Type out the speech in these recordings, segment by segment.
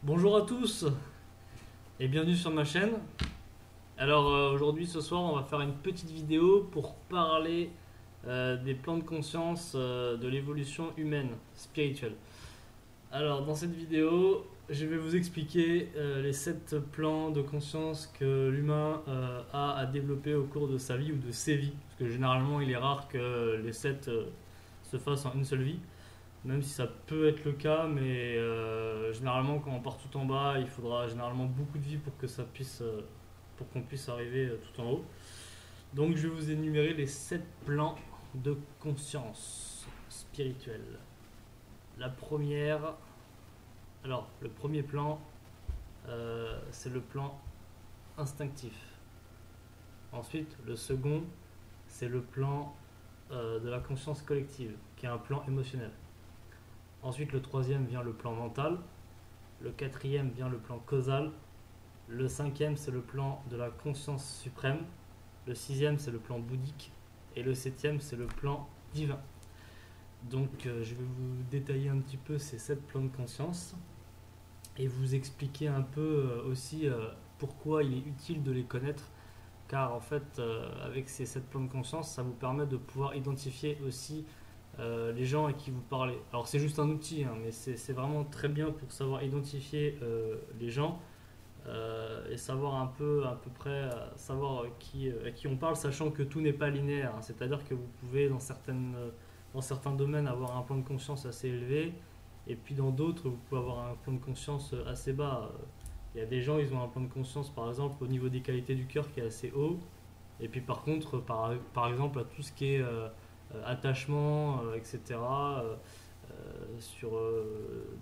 Bonjour à tous et bienvenue sur ma chaîne. Alors aujourd'hui, ce soir, on va faire une petite vidéo pour parler des plans de conscience de l'évolution humaine, spirituelle. Alors dans cette vidéo, je vais vous expliquer les 7 plans de conscience que l'humain a à développer au cours de sa vie ou de ses vies. Parce que généralement, il est rare que les 7 se fassent en une seule vie. Même si ça peut être le cas, mais généralement quand on part tout en bas, il faudra généralement beaucoup de vie pour que ça puisse, pour qu'on puisse arriver tout en haut. Donc je vais vous énumérer les 7 plans de conscience spirituelle. La première, alors le premier plan, c'est le plan instinctif. Ensuite, le second, c'est le plan de la conscience collective, qui est un plan émotionnel. Ensuite, le troisième vient le plan mental. Le quatrième vient le plan causal. Le cinquième, c'est le plan de la conscience suprême. Le sixième, c'est le plan bouddhique. Et le septième, c'est le plan divin. Donc, je vais vous détailler un petit peu ces 7 plans de conscience et vous expliquer un peu aussi pourquoi il est utile de les connaître. Car en fait, avec ces 7 plans de conscience, ça vous permet de pouvoir identifier aussi les gens à qui vous parlez. Alors c'est juste un outil, hein, mais c'est vraiment très bien pour savoir identifier les gens et savoir un peu à peu près savoir à qui on parle, sachant que tout n'est pas linéaire. Hein. C'est-à-dire que vous pouvez dans certains domaines avoir un plan de conscience assez élevé, et puis dans d'autres vous pouvez avoir un plan de conscience assez bas. Il y a des gens, ils ont un plan de conscience par exemple au niveau des qualités du cœur qui est assez haut, et puis par contre, par exemple, à tout ce qui est attachement, etc., sur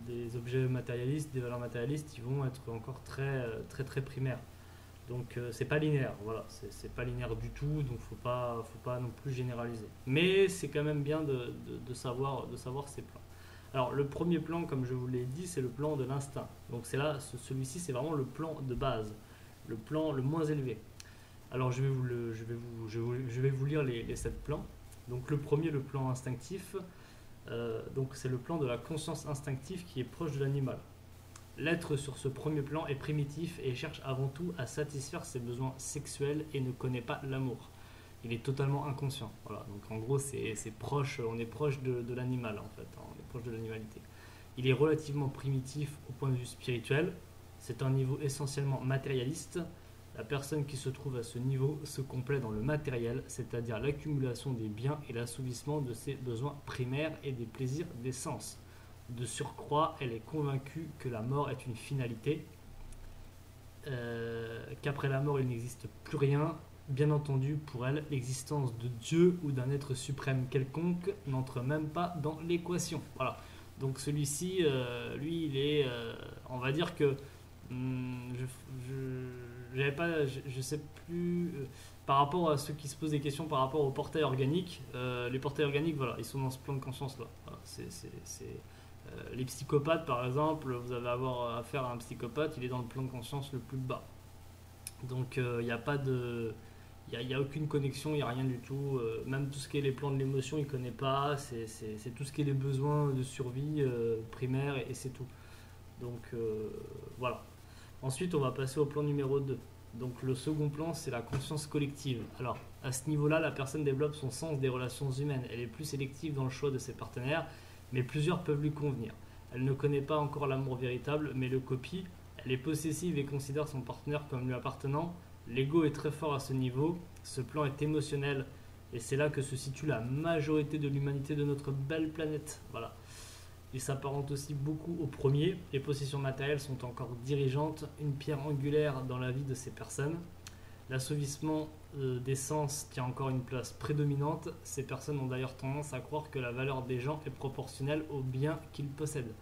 des objets matérialistes, des valeurs matérialistes, ils vont être encore très primaires. Donc c'est pas linéaire, voilà, c'est pas linéaire du tout, donc faut pas non plus généraliser. Mais c'est quand même bien de savoir ces plans. Alors le premier plan, comme je vous l'ai dit, c'est le plan de l'instinct. Donc c'est là, celui-ci, c'est vraiment le plan de base, le plan le moins élevé. Alors je vais vous lire les 7 plans. Donc le premier, le plan instinctif, donc c'est le plan de la conscience instinctive qui est proche de l'animal. L'être sur ce premier plan est primitif et cherche avant tout à satisfaire ses besoins sexuels et ne connaît pas l'amour. Il est totalement inconscient. Voilà. Donc en gros, c'est proche, on est proche de l'animal en fait, hein. On est proche de l'animalité. Il est relativement primitif au point de vue spirituel. C'est un niveau essentiellement matérialiste. La personne qui se trouve à ce niveau se complaît dans le matériel, c'est-à-dire l'accumulation des biens et l'assouvissement de ses besoins primaires et des plaisirs des sens. De surcroît, elle est convaincue que la mort est une finalité, qu'après la mort il n'existe plus rien. Bien entendu, pour elle, l'existence de Dieu ou d'un être suprême quelconque n'entre même pas dans l'équation. Voilà. Donc celui-ci, lui, il est, on va dire que j'avais pas, je sais plus par rapport à ceux qui se posent des questions par rapport aux portails organiques. Les portails organiques, voilà, ils sont dans ce plan de conscience là. Voilà, les psychopathes, par exemple, vous allez avoir affaire à un psychopathe, il est dans le plan de conscience le plus bas. Donc il n'y a pas de, il y a aucune connexion, il n'y a rien du tout. Même tout ce qui est les plans de l'émotion, il ne connaît pas. C'est tout ce qui est les besoins de survie primaires et c'est tout. Donc voilà. Ensuite, on va passer au plan numéro 2. Donc le second plan, c'est la conscience collective. Alors, à ce niveau-là, la personne développe son sens des relations humaines. Elle est plus sélective dans le choix de ses partenaires, mais plusieurs peuvent lui convenir. Elle ne connaît pas encore l'amour véritable, mais le copie. Elle est possessive et considère son partenaire comme lui appartenant. L'ego est très fort à ce niveau. Ce plan est émotionnel, et c'est là que se situe la majorité de l'humanité de notre belle planète. Voilà. Il s'apparente aussi beaucoup au premier. Les possessions matérielles sont encore dirigeantes, une pierre angulaire dans la vie de ces personnes. L'assouvissement des sens tient encore une place prédominante. Ces personnes ont d'ailleurs tendance à croire que la valeur des gens est proportionnelle aux biens qu'ils possèdent.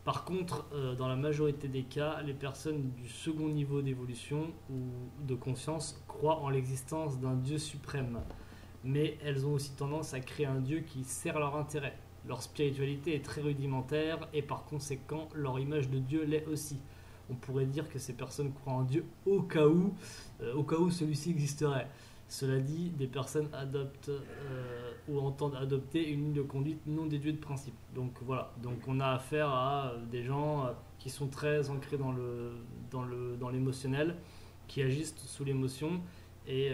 Par contre, dans la majorité des cas, les personnes du second niveau d'évolution ou de conscience croient en l'existence d'un Dieu suprême. Mais elles ont aussi tendance à créer un Dieu qui sert leur intérêt. Leur spiritualité est très rudimentaire et par conséquent, leur image de Dieu l'est aussi. On pourrait dire que ces personnes croient en Dieu au cas où celui-ci existerait. Cela dit, des personnes adoptent ou entendent adopter une ligne de conduite non déduite de principe. Donc voilà, donc on a affaire à des gens qui sont très ancrés dans l'émotionnel, qui agissent sous l'émotion et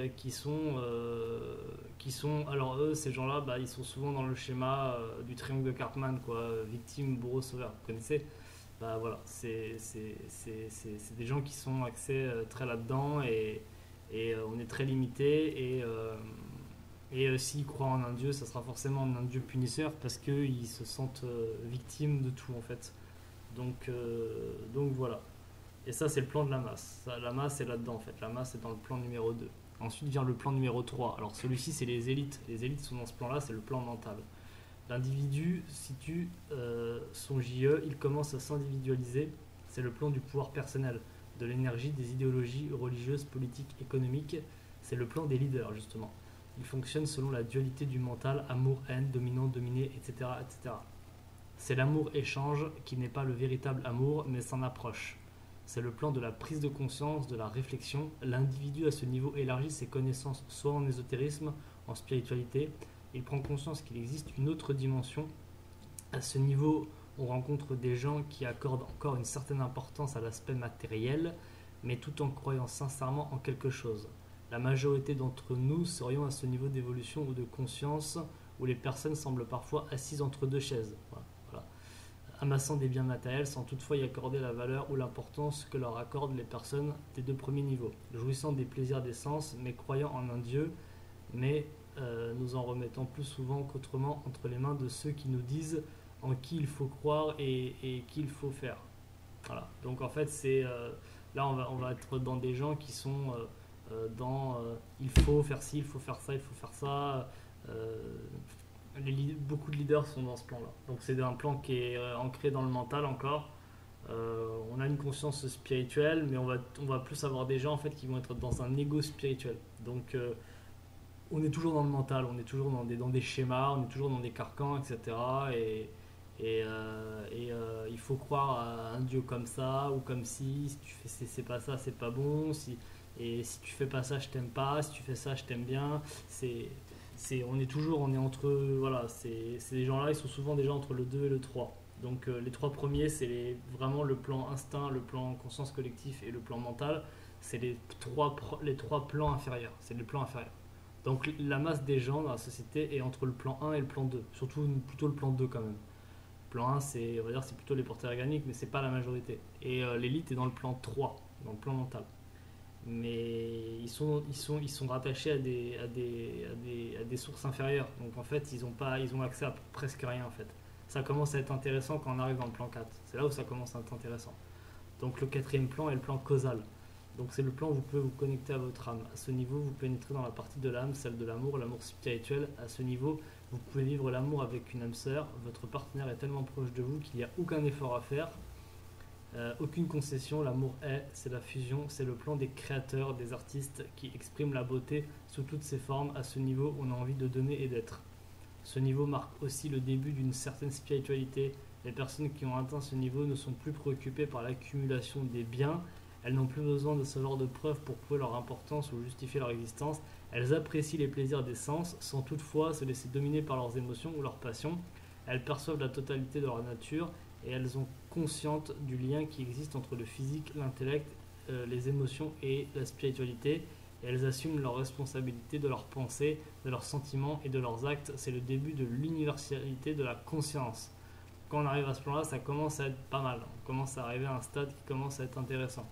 alors eux, ces gens-là, bah, ils sont souvent dans le schéma du triangle de Cartman, quoi, victime, bourreau, sauveur, vous connaissez? Bah voilà, c'est des gens qui sont axés très là-dedans et on est très limité et s'ils croient en un dieu, ça sera forcément un dieu punisseur parce qu'ils se sentent victimes de tout en fait. Donc voilà. Et ça, c'est le plan de la masse. La masse est là-dedans en fait. La masse est dans le plan numéro 2. Ensuite vient le plan numéro 3. Alors celui-ci, c'est les élites. Les élites sont dans ce plan-là, c'est le plan mental. L'individu situe son JE, il commence à s'individualiser. C'est le plan du pouvoir personnel, de l'énergie, des idéologies religieuses, politiques, économiques. C'est le plan des leaders, justement. Il fonctionne selon la dualité du mental, amour, haine, dominant, dominé, etc. etc. C'est l'amour-échange qui n'est pas le véritable amour, mais s'en approche. C'est le plan de la prise de conscience, de la réflexion. L'individu à ce niveau élargit ses connaissances soit en ésotérisme, en spiritualité. Il prend conscience qu'il existe une autre dimension. À ce niveau, on rencontre des gens qui accordent encore une certaine importance à l'aspect matériel, mais tout en croyant sincèrement en quelque chose. La majorité d'entre nous serions à ce niveau d'évolution ou de conscience où les personnes semblent parfois assises entre deux chaises. Voilà. Amassant des biens matériels sans toutefois y accorder la valeur ou l'importance que leur accordent les personnes des deux premiers niveaux. Jouissant des plaisirs des sens, mais croyant en un Dieu, mais nous en remettant plus souvent qu'autrement entre les mains de ceux qui nous disent en qui il faut croire et qu'il faut faire. Voilà. Donc en fait, là on va être dans des gens qui sont il faut faire ci, il faut faire ça, il faut faire ça. Beaucoup de leaders sont dans ce plan-là. Donc c'est un plan qui est ancré dans le mental encore. On a une conscience spirituelle, mais on va plus avoir des gens en fait qui vont être dans un ego spirituel. Donc on est toujours dans le mental, on est toujours dans des schémas, on est toujours dans des carcans, etc. Il faut croire à un dieu comme ça ou comme si tu fais c'est pas ça, c'est pas bon. Et si tu fais pas ça, je t'aime pas. Si tu fais ça, je t'aime bien. On est entre, voilà, ces gens-là, ils sont souvent déjà entre le 2 et le 3. Donc les trois premiers, c'est vraiment le plan instinct, le plan conscience collectif et le plan mental. C'est les trois plans inférieurs. C'est le plan inférieur. Donc la masse des gens dans la société est entre le plan 1 et le plan 2. Surtout plutôt le plan 2 quand même. Le plan 1, on va dire, c'est plutôt les porteurs organiques, mais c'est pas la majorité. Et l'élite est dans le plan 3, dans le plan mental. Mais ils sont rattachés à des sources inférieures. Donc en fait, ils ont accès à presque rien en fait. Ça commence à être intéressant quand on arrive dans le plan 4. C'est là où ça commence à être intéressant. Donc le quatrième plan est le plan causal. Donc c'est le plan où vous pouvez vous connecter à votre âme. À ce niveau, vous pénétrez dans la partie de l'âme, celle de l'amour spirituel. À ce niveau, vous pouvez vivre l'amour avec une âme sœur. Votre partenaire est tellement proche de vous qu'il n'y a aucun effort à faire. Aucune concession, l'amour c'est la fusion, c'est le plan des créateurs, des artistes qui expriment la beauté sous toutes ses formes. À ce niveau, on a envie de donner et d'être. Ce niveau marque aussi le début d'une certaine spiritualité. Les personnes qui ont atteint ce niveau ne sont plus préoccupées par l'accumulation des biens. Elles n'ont plus besoin de ce genre de preuves pour prouver leur importance ou justifier leur existence. Elles apprécient les plaisirs des sens sans toutefois se laisser dominer par leurs émotions ou leurs passions. Elles perçoivent la totalité de leur nature et elles sont conscientes du lien qui existe entre le physique, l'intellect, les émotions et la spiritualité. Et elles assument leurs responsabilités de leurs pensées, de leurs sentiments et de leurs actes. C'est le début de l'universalité de la conscience. Quand on arrive à ce plan-là, ça commence à être pas mal. On commence à arriver à un stade qui commence à être intéressant.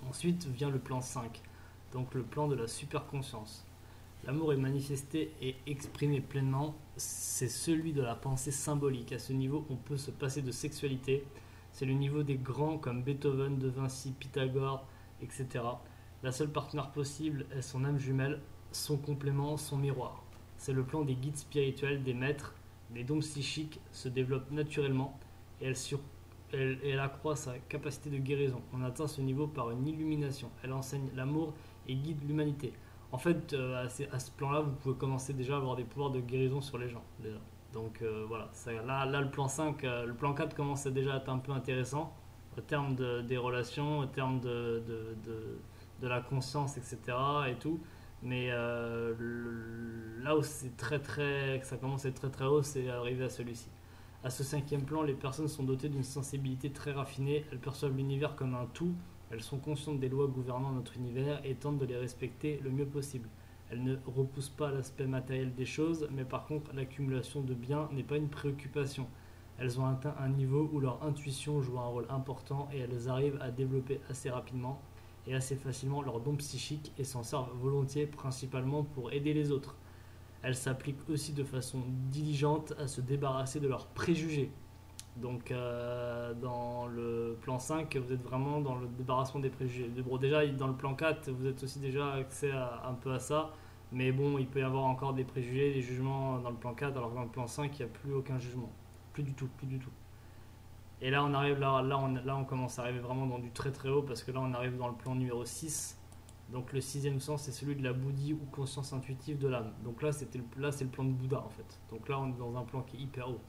Ensuite vient le plan 5, donc le plan de la superconscience. L'amour est manifesté et exprimé pleinement, c'est celui de la pensée symbolique. À ce niveau, on peut se passer de sexualité. C'est le niveau des grands comme Beethoven, De Vinci, Pythagore, etc. La seule partenaire possible est son âme jumelle, son complément, son miroir. C'est le plan des guides spirituels, des maîtres. Les dons psychiques se développent naturellement et elle accroît sa capacité de guérison. On atteint ce niveau par une illumination. Elle enseigne l'amour et guide l'humanité. En fait, à ce plan-là, vous pouvez commencer déjà à avoir des pouvoirs de guérison sur les gens. Déjà. Donc voilà, là le plan 5, le plan 4 commence à déjà être un peu intéressant au terme des relations, au terme de la conscience, etc. et tout. Mais là où ça commence à être très très haut, c'est arrivé à celui-ci. À ce cinquième plan, les personnes sont dotées d'une sensibilité très raffinée, elles perçoivent l'univers comme un tout, elles sont conscientes des lois gouvernant notre univers et tentent de les respecter le mieux possible. Elles ne repoussent pas l'aspect matériel des choses, mais par contre l'accumulation de biens n'est pas une préoccupation. Elles ont atteint un niveau où leur intuition joue un rôle important et elles arrivent à développer assez rapidement et assez facilement leurs dons psychiques et s'en servent volontiers principalement pour aider les autres. Elles s'appliquent aussi de façon diligente à se débarrasser de leurs préjugés. Donc dans le plan 5, vous êtes vraiment dans le débarrassement des préjugés. Bon, déjà, dans le plan 4, vous êtes aussi déjà accès un peu à ça. Mais bon, il peut y avoir encore des préjugés, des jugements dans le plan 4, alors que dans le plan 5, il n'y a plus aucun jugement. Plus du tout, plus du tout. Et là, on arrive là, on commence à arriver vraiment dans du très très haut, parce que là, on arrive dans le plan numéro 6. Donc le sixième sens, c'est celui de la bouddhi ou conscience intuitive de l'âme. Donc là, c'est le plan de Bouddha, en fait. Donc là, on est dans un plan qui est hyper haut.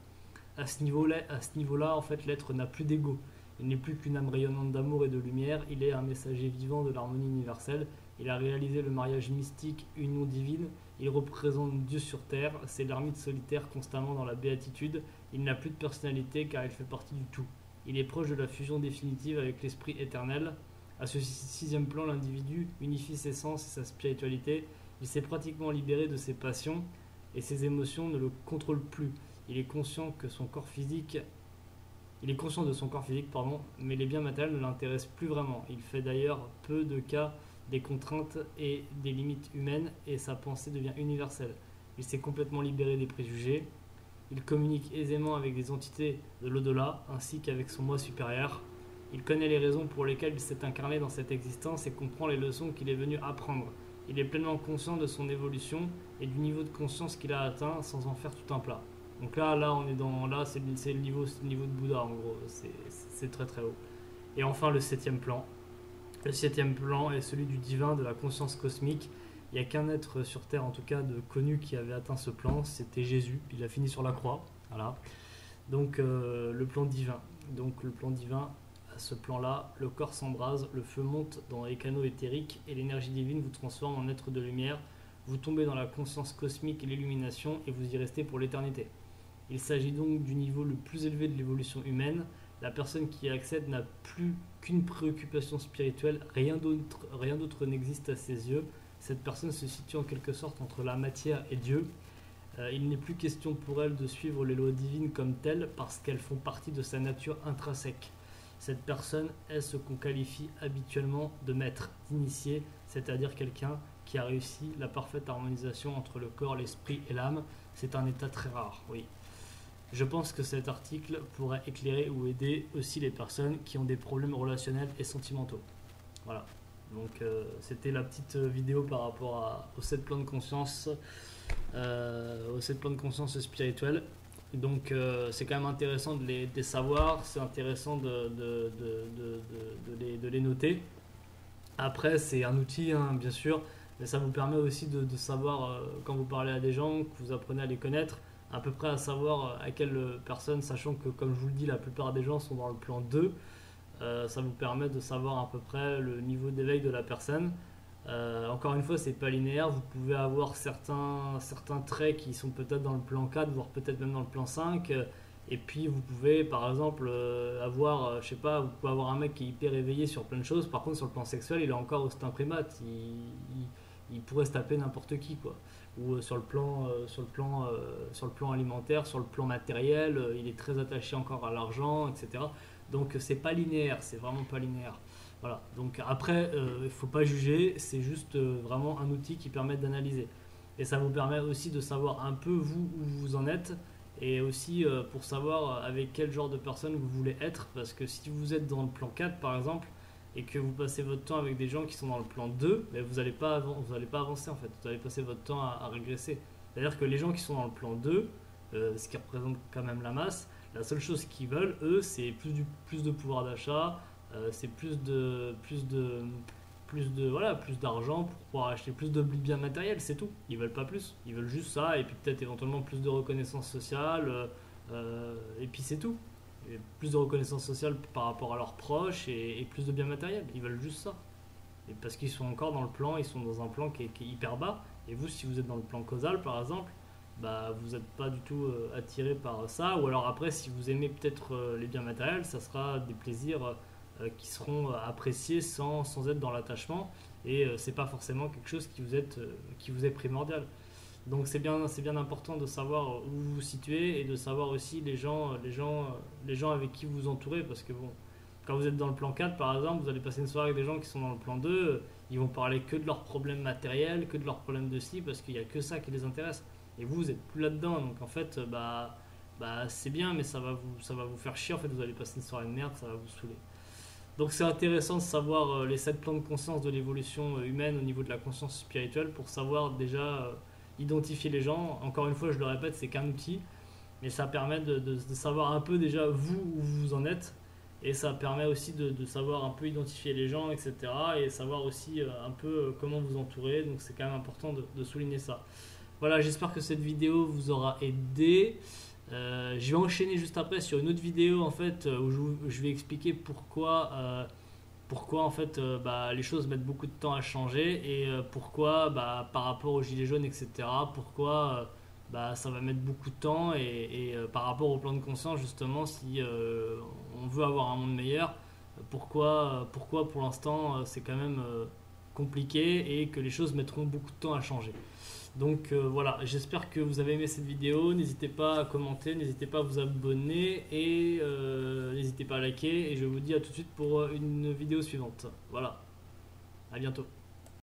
À ce niveau-là, en fait, l'être n'a plus d'ego. Il n'est plus qu'une âme rayonnante d'amour et de lumière. Il est un messager vivant de l'harmonie universelle. Il a réalisé le mariage mystique, union divine. Il représente Dieu sur terre. C'est l'ermite solitaire constamment dans la béatitude. Il n'a plus de personnalité car il fait partie du tout. Il est proche de la fusion définitive avec l'esprit éternel. À ce sixième plan, l'individu unifie ses sens et sa spiritualité. Il s'est pratiquement libéré de ses passions et ses émotions ne le contrôlent plus. Il est conscient que son corps physique, il est conscient de son corps physique, mais les biens matériels ne l'intéressent plus vraiment. Il fait d'ailleurs peu de cas des contraintes et des limites humaines et sa pensée devient universelle. Il s'est complètement libéré des préjugés. Il communique aisément avec des entités de l'au-delà ainsi qu'avec son moi supérieur. Il connaît les raisons pour lesquelles il s'est incarné dans cette existence et comprend les leçons qu'il est venu apprendre. Il est pleinement conscient de son évolution et du niveau de conscience qu'il a atteint sans en faire tout un plat. Donc là, on est dans c'est le niveau de Bouddha en gros, c'est très très haut. Et enfin le septième plan. Le septième plan est celui du divin, de la conscience cosmique. Il n'y a qu'un être sur Terre, en tout cas de connu, qui avait atteint ce plan, c'était Jésus. Il a fini sur la croix, voilà. Donc le plan divin. Donc le plan divin, à ce plan-là, le corps s'embrase, le feu monte dans les canaux éthériques et l'énergie divine vous transforme en être de lumière. Vous tombez dans la conscience cosmique et l'illumination et vous y restez pour l'éternité. Il s'agit donc du niveau le plus élevé de l'évolution humaine. La personne qui y accède n'a plus qu'une préoccupation spirituelle, rien d'autre n'existe à ses yeux. Cette personne se situe en quelque sorte entre la matière et Dieu. Il n'est plus question pour elle de suivre les lois divines comme telles parce qu'elles font partie de sa nature intrinsèque. Cette personne est ce qu'on qualifie habituellement de maître, d'initié, c'est-à-dire quelqu'un qui a réussi la parfaite harmonisation entre le corps, l'esprit et l'âme. C'est un état très rare, oui. Je pense que cet article pourrait éclairer ou aider aussi les personnes qui ont des problèmes relationnels et sentimentaux. Voilà. Donc c'était la petite vidéo par rapport aux 7 plans de conscience, aux 7 plans de conscience spirituelle. Donc c'est quand même intéressant de les savoir, c'est intéressant de les noter. Après c'est un outil hein, bien sûr, mais ça vous permet aussi de savoir quand vous parlez à des gens, que vous apprenez à les connaître, à peu près à savoir à quelle personne, sachant que comme je vous le dis la plupart des gens sont dans le plan 2, ça vous permet de savoir à peu près le niveau d'éveil de la personne. Encore une fois, c'est pas linéaire. Vous pouvez avoir certains traits qui sont peut-être dans le plan 4, voire peut-être même dans le plan 5. Et puis vous pouvez, par exemple, je sais pas, vous pouvez avoir un mec qui est hyper éveillé sur plein de choses. Par contre, sur le plan sexuel, il est encore au stade primate. Il pourrait se taper n'importe qui, quoi. Ou sur le plan alimentaire, sur le plan matériel, il est très attaché encore à l'argent, etc. Donc c'est pas linéaire, c'est vraiment pas linéaire. Voilà. Donc après, il ne faut pas juger, c'est juste vraiment un outil qui permet d'analyser. Et ça vous permet aussi de savoir un peu vous où vous en êtes et aussi pour savoir avec quel genre de personne vous voulez être. Parce que si vous êtes dans le plan 4 par exemple et que vous passez votre temps avec des gens qui sont dans le plan 2, ben vous n'allez pas avancer en fait. Vous allez passer votre temps à régresser. C'est-à-dire que les gens qui sont dans le plan 2, ce qui représente quand même la masse, la seule chose qu'ils veulent, eux, c'est plus de pouvoir d'achat, c'est plus d'argent pour pouvoir acheter plus de biens matériels, c'est tout. Ils veulent pas plus, ils veulent juste ça et puis peut-être éventuellement plus de reconnaissance sociale et puis c'est tout. Et plus de reconnaissance sociale par rapport à leurs proches et plus de biens matériels, ils veulent juste ça. et parce qu'ils sont encore dans le plan, ils sont dans un plan qui est hyper bas. Et vous, si vous êtes dans le plan causal, par exemple, bah, vous n'êtes pas du tout attiré par ça. Ou alors après, si vous aimez peut-être les biens matériels, ça sera des plaisirs qui seront appréciés sans être dans l'attachement. Et c'est pas forcément quelque chose qui vous est primordial. Donc c'est bien important de savoir où vous vous situez et de savoir aussi les gens avec qui vous vous entourez. Parce que bon, quand vous êtes dans le plan 4 par exemple, vous allez passer une soirée avec des gens qui sont dans le plan 2, ils vont parler que de leurs problèmes matériels, que de leurs problèmes de ci, parce qu'il n'y a que ça qui les intéresse. Et vous, vous êtes plus là-dedans, donc en fait, c'est bien, mais ça va vous faire chier, en fait, vous allez passer une soirée de merde, ça va vous saouler. Donc c'est intéressant de savoir les 7 plans de conscience de l'évolution humaine au niveau de la conscience spirituelle pour savoir déjà identifier les gens. Encore une fois, je le répète, c'est qu'un outil, mais ça permet de savoir un peu déjà vous où vous en êtes. Et ça permet aussi de savoir un peu identifier les gens, etc. Et savoir aussi un peu comment vous entourer. Donc c'est quand même important de souligner ça. Voilà, j'espère que cette vidéo vous aura aidé. Je vais enchaîner juste après sur une autre vidéo en fait où je vais expliquer pourquoi en fait les choses mettent beaucoup de temps à changer et pourquoi par rapport aux gilets jaunes, etc. Pourquoi ça va mettre beaucoup de temps et par rapport au plan de conscience justement si on veut avoir un monde meilleur, pourquoi pour l'instant c'est quand même compliqué et que les choses mettront beaucoup de temps à changer. Donc voilà, j'espère que vous avez aimé cette vidéo. N'hésitez pas à commenter, n'hésitez pas à vous abonner et n'hésitez pas à liker. Et je vous dis à tout de suite pour une vidéo suivante. Voilà, à bientôt.